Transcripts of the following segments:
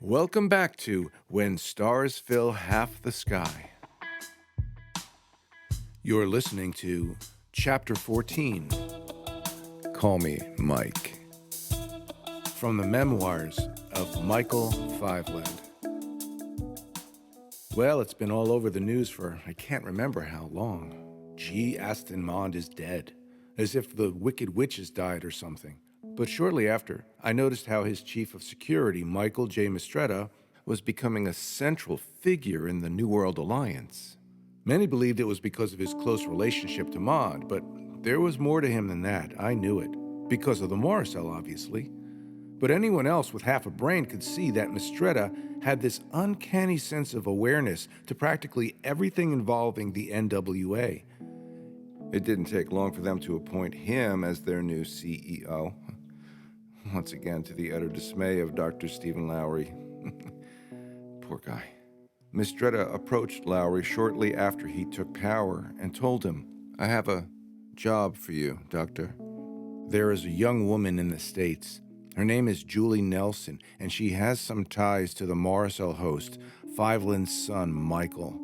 Welcome back to When Stars Fill Half the Sky. You're listening to Chapter 14, Call Me Mike, from the memoirs of Michael Fiveland. Well, it's been all over the news for I can't remember how long. G. Aston Mond is dead, as if the Wicked Witch has died or something. But shortly after, I noticed how his chief of security, Michael J. Mistretta, was becoming a central figure in the New World Alliance. Many believed it was because of his close relationship to Mond, but there was more to him than that. I knew it. Because of the morocel, obviously. But anyone else with half a brain could see that Mistretta had this uncanny sense of awareness to practically everything involving the NWA. It didn't take long for them to appoint him as their new CEO. Once again, to the utter dismay of Dr. Stephen Lowery. Poor guy. Mistretta approached Lowery shortly after he took power and told him, "I have a job for you, Doctor. There is a young woman in the States. Her name is Julie Nelson, and she has some ties to the morocel host, Fiveland's son, Michael.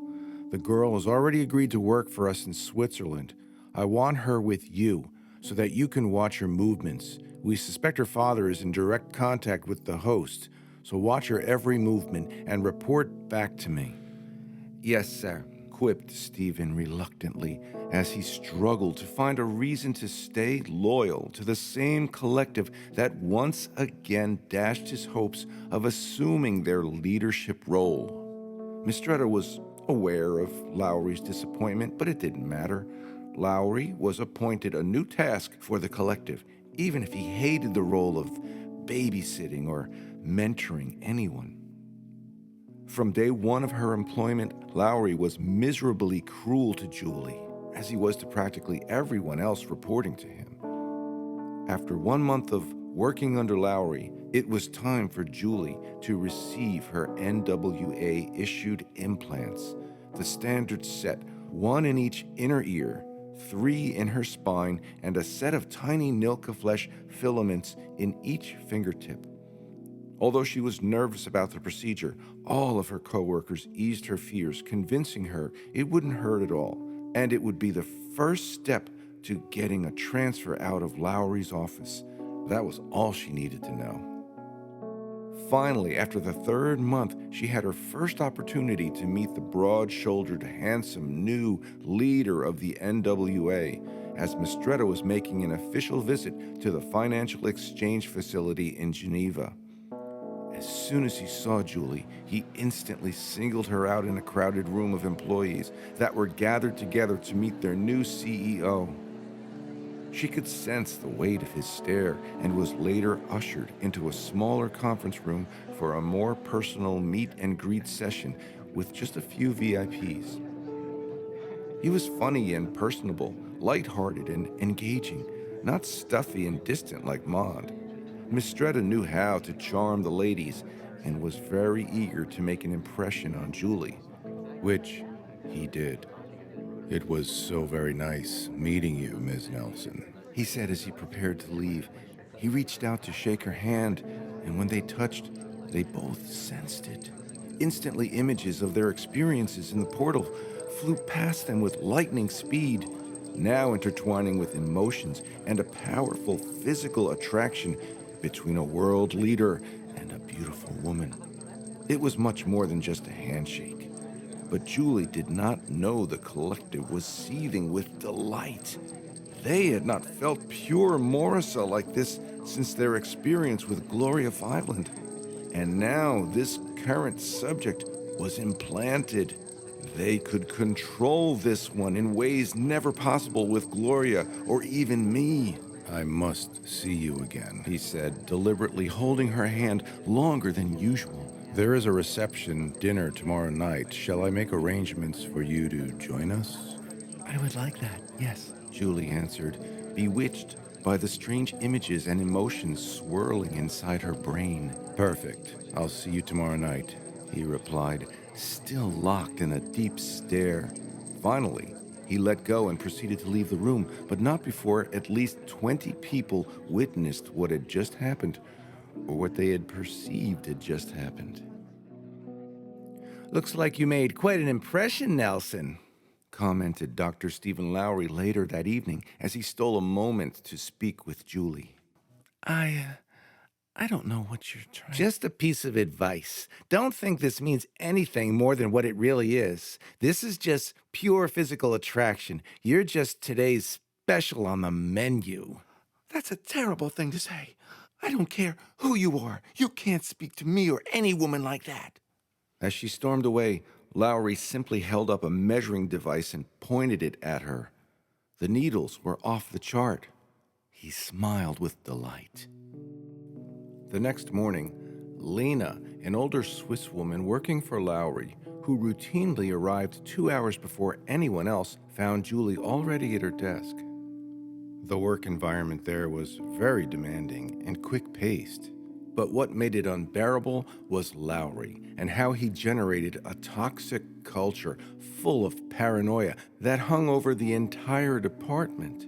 The girl has already agreed to work for us in Switzerland. I want her with you so that you can watch her movements. We suspect her father is in direct contact with the host, so watch her every movement and report back to me." "Yes, sir," quipped Stephen reluctantly as he struggled to find a reason to stay loyal to the same collective that once again dashed his hopes of assuming their leadership role. Mistretta was aware of Lowery's disappointment, but it didn't matter. Lowery was appointed a new task for the collective, even if he hated the role of babysitting or mentoring anyone. From day one of her employment, Lowery was miserably cruel to Julie, as he was to practically everyone else reporting to him. After 1 month of working under Lowery, it was time for Julie to receive her NWA-issued implants, the standard set, 1 in each inner ear, 3 in her spine, and a set of tiny Nilka flesh filaments in each fingertip. Although she was nervous about the procedure, all of her coworkers eased her fears, convincing her it wouldn't hurt at all, and it would be the first step to getting a transfer out of Lowery's office. That was all she needed to know. Finally, after the 3rd month, she had her first opportunity to meet the broad-shouldered, handsome new leader of the NWA, as Mistretta was making an official visit to the financial exchange facility in Geneva. As soon as he saw Julie, he instantly singled her out in a crowded room of employees that were gathered together to meet their new CEO. She could sense the weight of his stare and was later ushered into a smaller conference room for a more personal meet and greet session with just a few VIPs. He was funny and personable, lighthearted and engaging, not stuffy and distant like Mond. Mistretta knew how to charm the ladies and was very eager to make an impression on Julie, which he did. "It was so very nice meeting you, Ms. Nelson," he said as he prepared to leave. He reached out to shake her hand, and when they touched, they both sensed it. Instantly, images of their experiences in the portal flew past them with lightning speed, now intertwining with emotions and a powerful physical attraction between a world leader and a beautiful woman. It was much more than just a handshake. But Julie did not know the collective was seething with delight. They had not felt pure morocel like this since their experience with Gloria Fiveland. And now this current subject was implanted. They could control this one in ways never possible with Gloria or even me. "I must see you again," he said, deliberately holding her hand longer than usual. "There is a reception dinner tomorrow night. Shall I make arrangements for you to join us?" "I would like that, yes," Julie answered, bewitched by the strange images and emotions swirling inside her brain. "Perfect. I'll see you tomorrow night," he replied, still locked in a deep stare. Finally, he let go and proceeded to leave the room, but not before at least 20 people witnessed what had just happened. or what they had perceived had just happened. "Looks like you made quite an impression, Nelson," commented Dr. Stephen Lowery later that evening as he stole a moment to speak with Julie. I don't know what you're trying. Just a piece of advice. Don't think this means anything more than what it really is. This is just pure physical attraction. You're just today's special on the menu." That's a terrible thing to say. I don't care who you are. You can't speak to me or any woman like that. As she stormed away, Lowry simply held up a measuring device and pointed it at her. The needles were off the chart. He smiled with delight. The next morning, Lena, an older Swiss woman working for Lowry, who routinely arrived 2 hours before anyone else, found Julie already at her desk. The work environment there was very demanding and quick-paced. But what made it unbearable was Lowry and how he generated a toxic culture full of paranoia that hung over the entire department.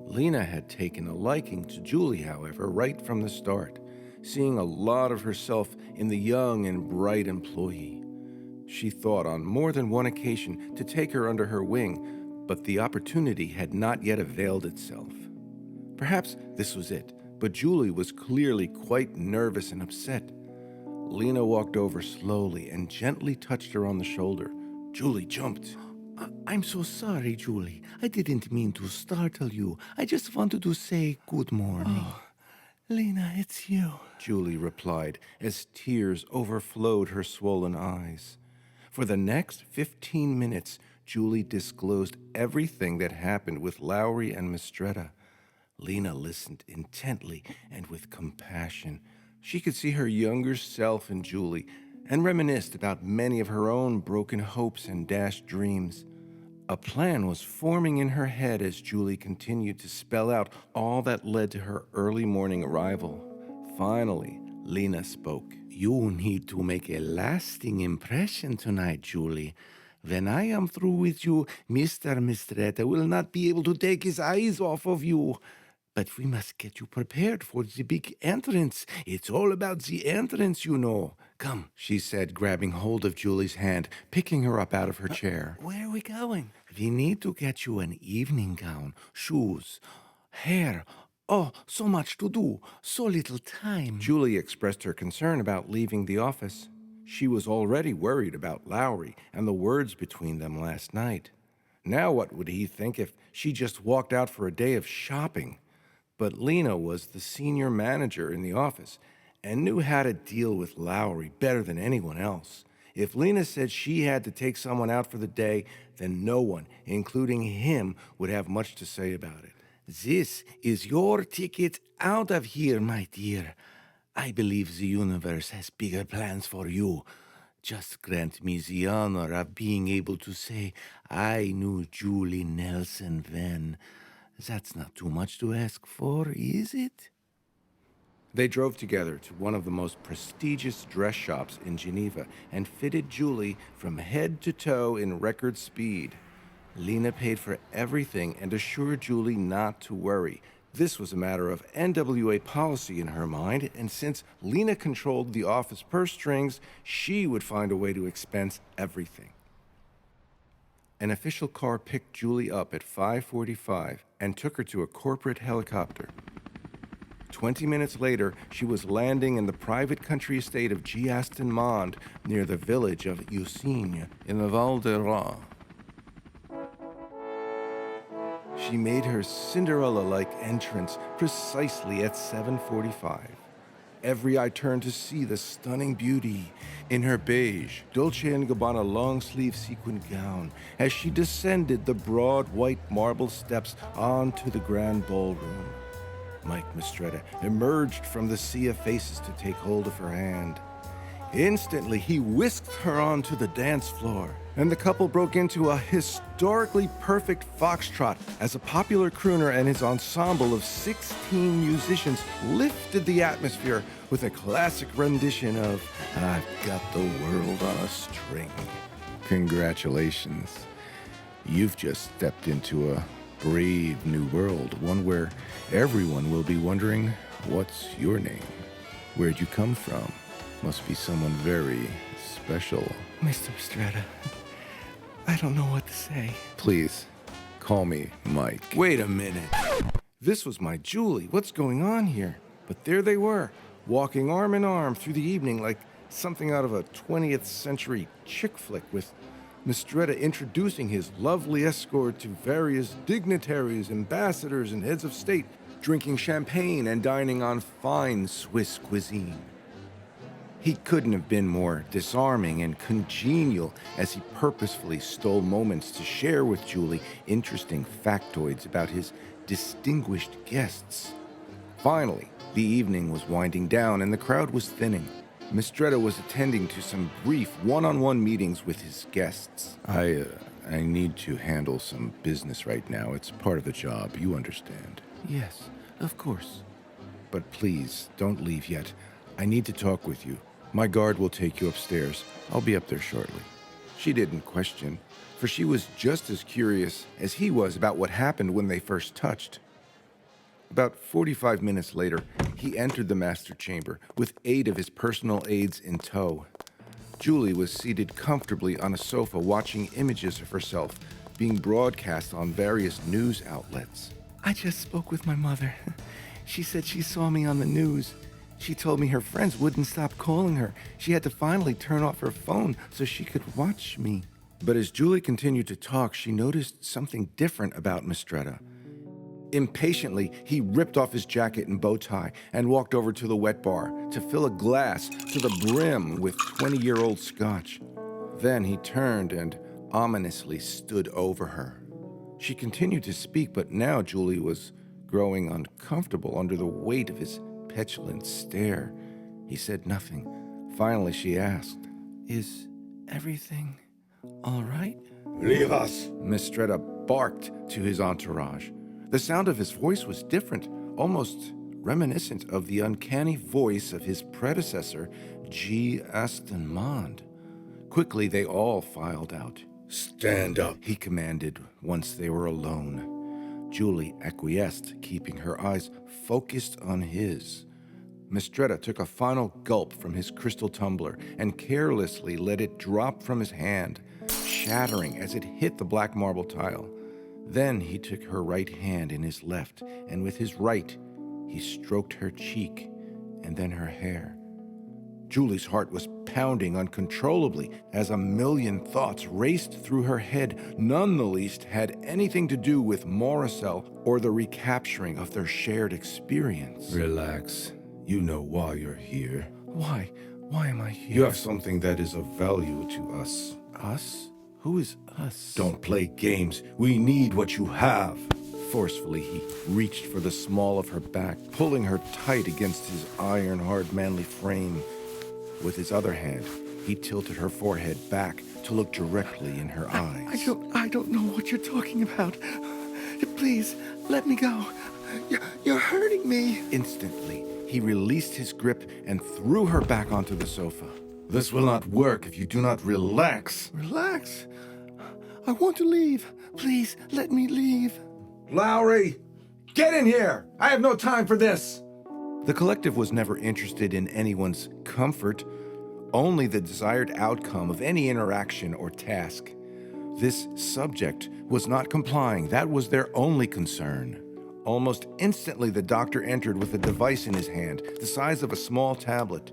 Lena had taken a liking to Julie, however, right from the start, seeing a lot of herself in the young and bright employee. She thought on more than one occasion to take her under her wing, but the opportunity had not yet availed itself. Perhaps this was it, but Julie was clearly quite nervous and upset. Lena walked over slowly and gently touched her on the shoulder. Julie jumped. I'm so sorry, Julie. I didn't mean to startle you. I just wanted to say good morning. Oh, Lena, it's you, Julie replied as tears overflowed her swollen eyes. For the next 15 minutes, Julie disclosed everything that happened with Lowry and Mistretta. Lena listened intently and with compassion. She could see her younger self in Julie and reminisced about many of her own broken hopes and dashed dreams. A plan was forming in her head as Julie continued to spell out all that led to her early morning arrival. Finally, Lena spoke. "You need to make a lasting impression tonight, Julie. When I am through with you, Mr. Mistretta will not be able to take his eyes off of you. But we must get you prepared for the big entrance. It's all about the entrance, you know. Come," she said, grabbing hold of Julie's hand, picking her up out of her chair. Where are we going? "We need to get you an evening gown, shoes, hair. Oh, so much to do, so little time." Julie expressed her concern about leaving the office. She was already worried about Lowry and the words between them last night. Now what would he think if she just walked out for a day of shopping? But Lena was the senior manager in the office and knew how to deal with Lowry better than anyone else. If Lena said she had to take someone out for the day, then no one, including him, would have much to say about it. "This is your ticket out of here, my dear. I believe the universe has bigger plans for you. Just grant me the honor of being able to say I knew Julie Nelson then. That's not too much to ask for, is it?" They drove together to one of the most prestigious dress shops in Geneva and fitted Julie from head to toe in record speed. Lena paid for everything and assured Julie not to worry. This was a matter of NWA policy in her mind, and since Lena controlled the office purse strings, she would find a way to expense everything. An official car picked Julie up at 5:45 and took her to a corporate helicopter. 20 minutes later, she was landing in the private country estate of G. Aston Mond near the village of Usigne in the Val d'Aran. She made her Cinderella-like entrance precisely at 7:45. Every eye turned to see the stunning beauty in her beige Dolce & Gabbana long-sleeve sequin gown as she descended the broad white marble steps onto the grand ballroom. Mike Mistretta emerged from the sea of faces to take hold of her hand. Instantly, he whisked her onto the dance floor, and the couple broke into a historically perfect foxtrot as a popular crooner and his ensemble of 16 musicians lifted the atmosphere with a classic rendition of "I've Got the World on a String." Congratulations. You've just stepped into a brave new world, one where everyone will be wondering, what's your name? Where'd you come from? Must be someone very special. Mr. Strata, I don't know what to say. Please, call me Mike. Wait a minute. This was my Julie. What's going on here? But there they were, walking arm in arm through the evening like something out of a 20th century chick flick, with Mistretta introducing his lovely escort to various dignitaries, ambassadors, and heads of state, drinking champagne and dining on fine Swiss cuisine. He couldn't have been more disarming and congenial as he purposefully stole moments to share with Julie interesting factoids about his distinguished guests. Finally, the evening was winding down and the crowd was thinning. Mistretta was attending to some brief one-on-one meetings with his guests. I need to handle some business right now. It's part of the job, you understand. Yes, of course. But please, don't leave yet. I need to talk with you. My guard will take you upstairs. I'll be up there shortly. She didn't question, for she was just as curious as he was about what happened when they first touched. About 45 minutes later, he entered the master chamber with 8 of his personal aides in tow. Julie was seated comfortably on a sofa watching images of herself being broadcast on various news outlets. I just spoke with my mother. She said she saw me on the news. She told me her friends wouldn't stop calling her. She had to finally turn off her phone so she could watch me. But as Julie continued to talk, she noticed something different about Mistretta. Impatiently, he ripped off his jacket and bow tie and walked over to the wet bar to fill a glass to the brim with 20-year-old scotch. Then he turned and ominously stood over her. She continued to speak, but now Julie was growing uncomfortable under the weight of his petulant stare. He said nothing. Finally, she asked, Is everything all right? "Leave us!" Mistretta barked to his entourage. The sound of his voice was different, almost reminiscent of the uncanny voice of his predecessor, G. Aston Mond. Quickly, they all filed out. "Stand up," he commanded once they were alone. Julie acquiesced, keeping her eyes focused on his. Mistretta took a final gulp from his crystal tumbler and carelessly let it drop from his hand, shattering as it hit the black marble tile. Then he took her right hand in his left, and with his right, he stroked her cheek and then her hair. Julie's heart was pounding uncontrollably as a million thoughts raced through her head, none the least had anything to do with morocel or the recapturing of their shared experience. Relax. You know why you're here. Why? Why am I here? You have something that is of value to us. Us? Who is us? Don't play games. We need what you have. Forcefully, he reached for the small of her back, pulling her tight against his iron-hard manly frame. With his other hand, he tilted her forehead back to look directly in her eyes. I don't know what you're talking about. Please, let me go. You're hurting me. Instantly, he released his grip and threw her back onto the sofa. This will not work if you do not relax. Relax. I want to leave. Please, let me leave. Lowery, get in here! I have no time for this! The collective was never interested in anyone's comfort, only the desired outcome of any interaction or task. This subject was not complying. That was their only concern. Almost instantly, the doctor entered with a device in his hand, the size of a small tablet.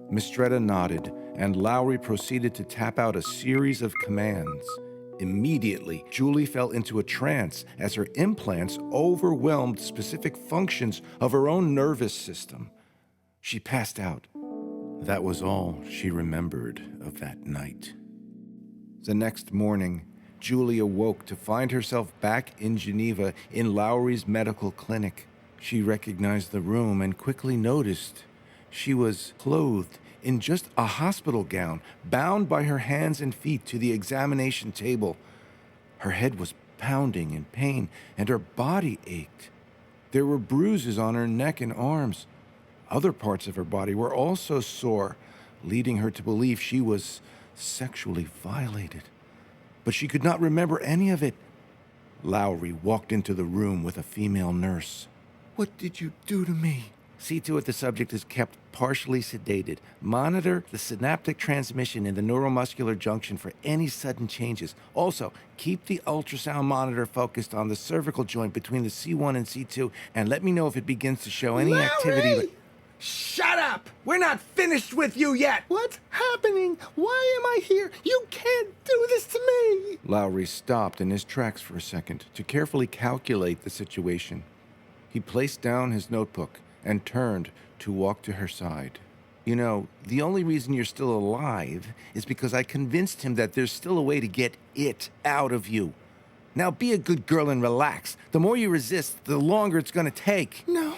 Mistretta nodded, and Lowery proceeded to tap out a series of commands. Immediately, Julie fell into a trance as her implants overwhelmed specific functions of her own nervous system. She passed out. That was all she remembered of that night. The next morning, Julie awoke to find herself back in Geneva in Lowery's medical clinic. She recognized the room and quickly noticed she was clothed in just a hospital gown, bound by her hands and feet to the examination table. Her head was pounding in pain, and her body ached. There were bruises on her neck and arms. Other parts of her body were also sore, leading her to believe she was sexually violated. But she could not remember any of it. Lowery walked into the room with a female nurse. What did you do to me? See to it the subject is kept partially sedated. Monitor the synaptic transmission in the neuromuscular junction for any sudden changes. Also, keep the ultrasound monitor focused on the cervical joint between the C1 and C2, and let me know if it begins to show any activity. Lowery! Shut up! We're not finished with you yet! What's happening? Why am I here? You can't do this to me! Lowery stopped in his tracks for a second to carefully calculate the situation. He placed down his notebook and turned to walk to her side. You know, the only reason you're still alive is because I convinced him that there's still a way to get it out of you. Now be a good girl and relax. The more you resist, the longer it's gonna take. No,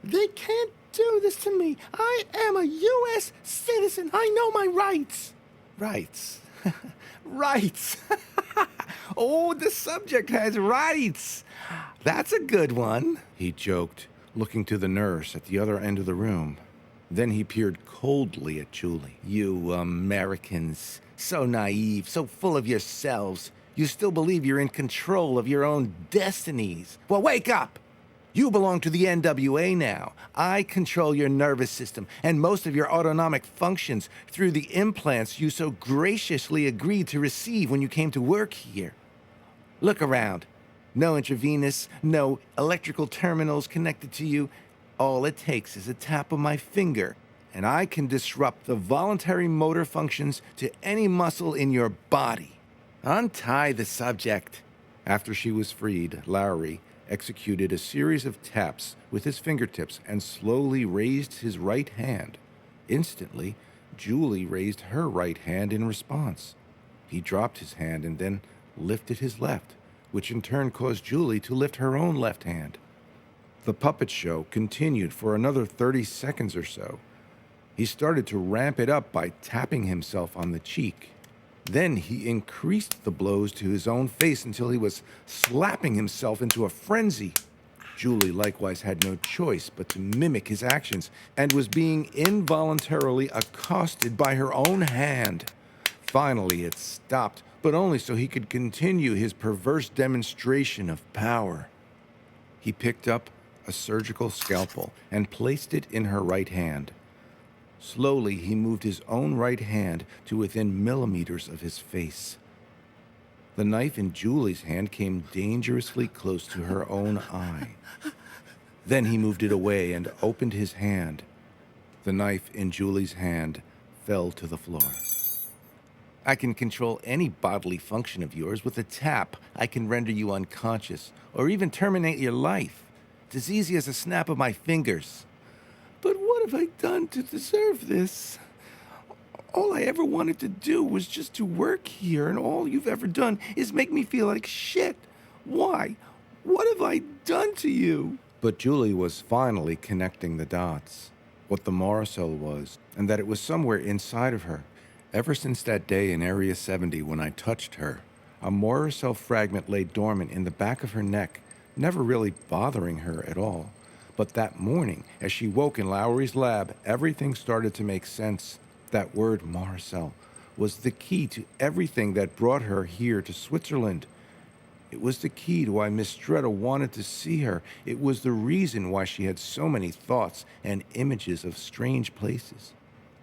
they can't do this to me. I am a U.S. citizen. I know my rights. Rights. Rights. Oh, the subject has rights. That's a good one, He joked, looking to the nurse at the other end of the room. Then he peered coldly at Julie. You Americans. So naive, so full of yourselves. You still believe you're in control of your own destinies. Well, wake up! You belong to the NWA now. I control your nervous system and most of your autonomic functions through the implants you so graciously agreed to receive when you came to work here. Look around. No intravenous, no electrical terminals connected to you. All it takes is a tap of my finger, and I can disrupt the voluntary motor functions to any muscle in your body. Untie the subject. After she was freed, Lowery executed a series of taps with his fingertips and slowly raised his right hand. Instantly, Julie raised her right hand in response. He dropped his hand and then lifted his left, which in turn caused Julie to lift her own left hand. The puppet show continued for another 30 seconds or so. He started to ramp it up by tapping himself on the cheek. Then he increased the blows to his own face until he was slapping himself into a frenzy. Julie likewise had no choice but to mimic his actions and was being involuntarily accosted by her own hand. Finally, it stopped, but only so he could continue his perverse demonstration of power. He picked up a surgical scalpel and placed it in her right hand. Slowly, he moved his own right hand to within millimeters of his face. The knife in Julie's hand came dangerously close to her own eye. Then he moved it away and opened his hand. The knife in Julie's hand fell to the floor. I can control any bodily function of yours with a tap. I can render you unconscious or even terminate your life. It's as easy as a snap of my fingers. But what have I done to deserve this? All I ever wanted to do was just to work here, and all you've ever done is make me feel like shit. Why? What have I done to you? But Julie was finally connecting the dots. What the morocel was, and that it was somewhere inside of her. Ever since that day in Area 70 when I touched her, a morocel fragment lay dormant in the back of her neck, never really bothering her at all. But that morning, as she woke in Lowery's lab, everything started to make sense. That word, morocel, was the key to everything that brought her here to Switzerland. It was the key to why Miss Stretta wanted to see her. It was the reason why she had so many thoughts and images of strange places.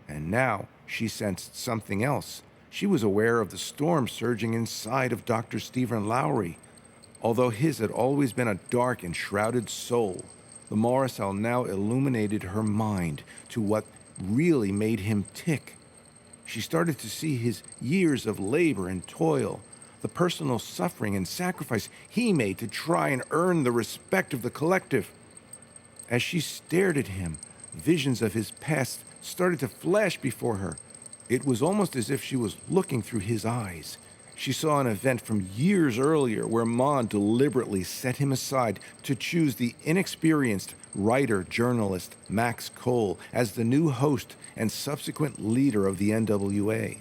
And now she sensed something else. She was aware of the storm surging inside of Dr. Stephen Lowery. Although his had always been a dark and shrouded soul, the morocel now illuminated her mind to what really made him tick. She started to see his years of labor and toil, the personal suffering and sacrifice he made to try and earn the respect of the collective. As she stared at him, visions of his past started to flash before her. It was almost as if she was looking through his eyes. She saw an event from years earlier where Mon deliberately set him aside to choose the inexperienced writer-journalist Max Cole as the new host and subsequent leader of the NWA.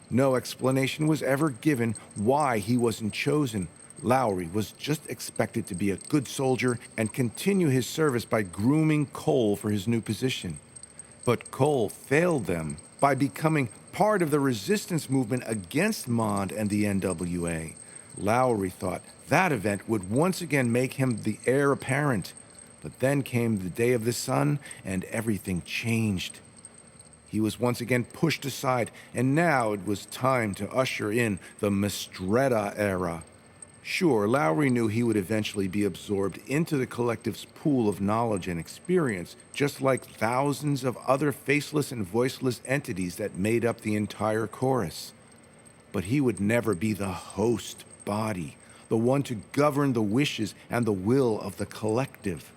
No explanation was ever given why he wasn't chosen. Lowery was just expected to be a good soldier and continue his service by grooming Cole for his new position. But Cole failed them by becoming part of the resistance movement against Mond and the NWA. Lowery thought that event would once again make him the heir apparent, But then came the day of the sun, and everything changed. He was once again pushed aside, and now it was time to usher in the Mistretta era. Sure, Lowery knew he would eventually be absorbed into the collective's pool of knowledge and experience, just like thousands of other faceless and voiceless entities that made up the entire chorus. But he would never be the host body, the one to govern the wishes and the will of the collective.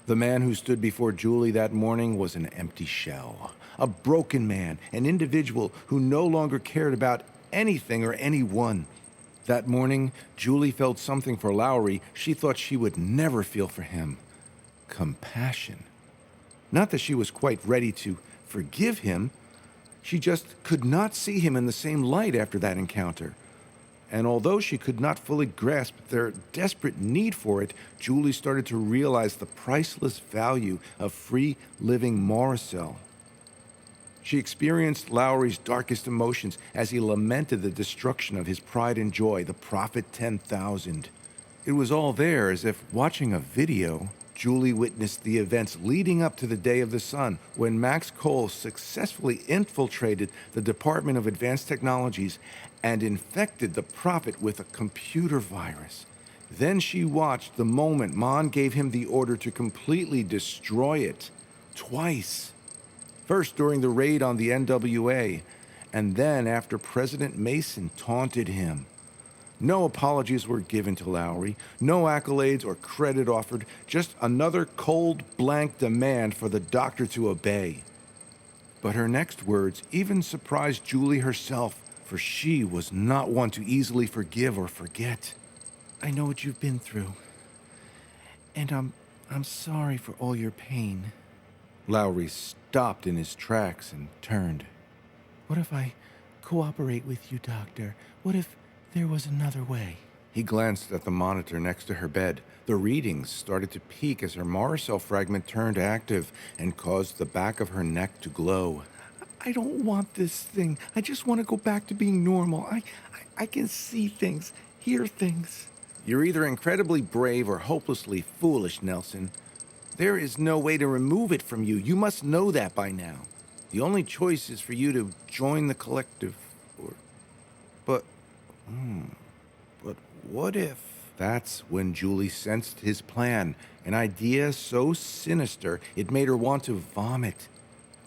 The man who stood before Julie that morning was an empty shell, a broken man, an individual who no longer cared about anything or anyone. That morning, Julie felt something for Lowery she thought she would never feel for him. Compassion. Not that she was quite ready to forgive him. She just could not see him in the same light after that encounter. And although she could not fully grasp their desperate need for it, Julie started to realize the priceless value of free living morocel. She experienced Lowery's darkest emotions as he lamented the destruction of his pride and joy, the Prophet 10,000. It was all there as if watching a video. Julie witnessed the events leading up to the day of the sun, when Max Cole successfully infiltrated the Department of Advanced Technologies and infected the Prophet with a computer virus. Then she watched the moment Mon gave him the order to completely destroy it. Twice. First during the raid on the NWA, and then after President Mason taunted him. No apologies were given to Lowery, no accolades or credit offered, just another cold, blank demand for the doctor to obey. But her next words even surprised Julie herself, for she was not one to easily forgive or forget. I know what you've been through, and I'm sorry for all your pain. Lowery stopped in his tracks and turned. What if I cooperate with you, Doctor? What if there was another way? He glanced at the monitor next to her bed. The readings started to peak as her morocel fragment turned active and caused the back of her neck to glow. I don't want this thing. I just want to go back to being normal. I can see things, hear things. You're either incredibly brave or hopelessly foolish, Nelson. There is no way to remove it from you. You must know that by now. The only choice is for you to join the collective. But what if? That's when Julie sensed his plan, an idea so sinister it made her want to vomit.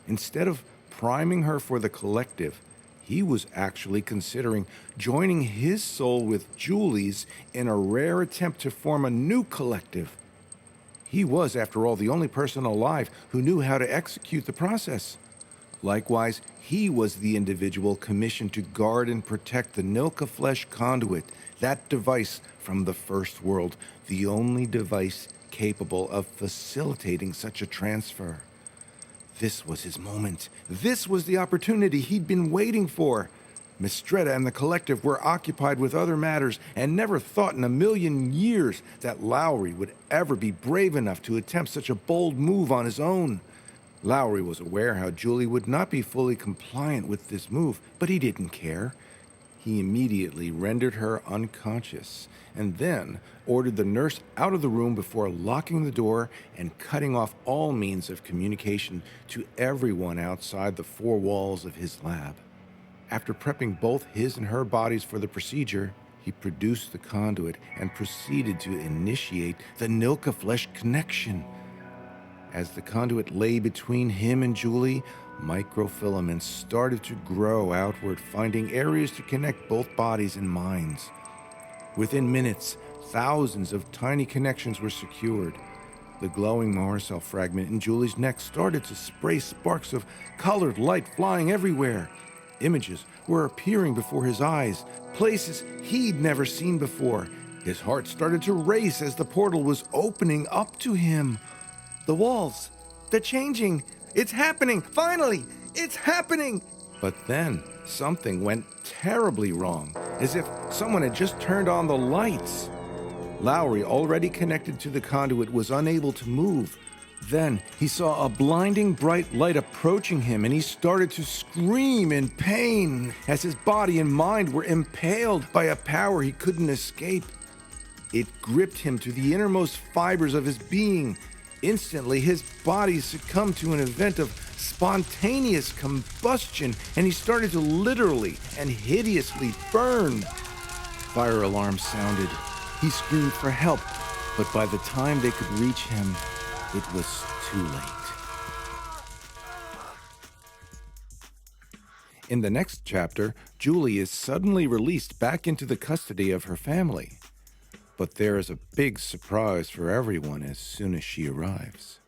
Instead of priming her for the collective, he was actually considering joining his soul with Julie's in a rare attempt to form a new collective. He was, after all, the only person alive who knew how to execute the process. Likewise, he was the individual commissioned to guard and protect the Nilka Flesh conduit, that device from the First World, the only device capable of facilitating such a transfer. This was his moment. This was the opportunity he'd been waiting for. Mistretta and the collective were occupied with other matters and never thought in a million years that Lowery would ever be brave enough to attempt such a bold move on his own. Lowery was aware how Julie would not be fully compliant with this move, but he didn't care. He immediately rendered her unconscious and then ordered the nurse out of the room before locking the door and cutting off all means of communication to everyone outside the four walls of his lab. After prepping both his and her bodies for the procedure, he produced the conduit and proceeded to initiate the Nilka Flesh connection. As the conduit lay between him and Julie, microfilaments started to grow outward, finding areas to connect both bodies and minds. Within minutes, thousands of tiny connections were secured. The glowing morocel fragment in Julie's neck started to spray sparks of colored light flying everywhere. Images were appearing before his eyes, places he'd never seen before. His heart started to race as the portal was opening up to him. The walls, they're changing. It's happening. Finally, it's happening. But then something went terribly wrong, as if someone had just turned on the lights. Lowery, already connected to the conduit, was unable to move. Then he saw a blinding bright light approaching him, and he started to scream in pain as his body and mind were impaled by a power he couldn't escape. It gripped him to the innermost fibers of his being. Instantly, his body succumbed to an event of spontaneous combustion, and he started to literally and hideously burn. Fire alarms sounded. He screamed for help, but by the time they could reach him, it was too late. In the next chapter, Julie is suddenly released back into the custody of her family. But there is a big surprise for everyone as soon as she arrives.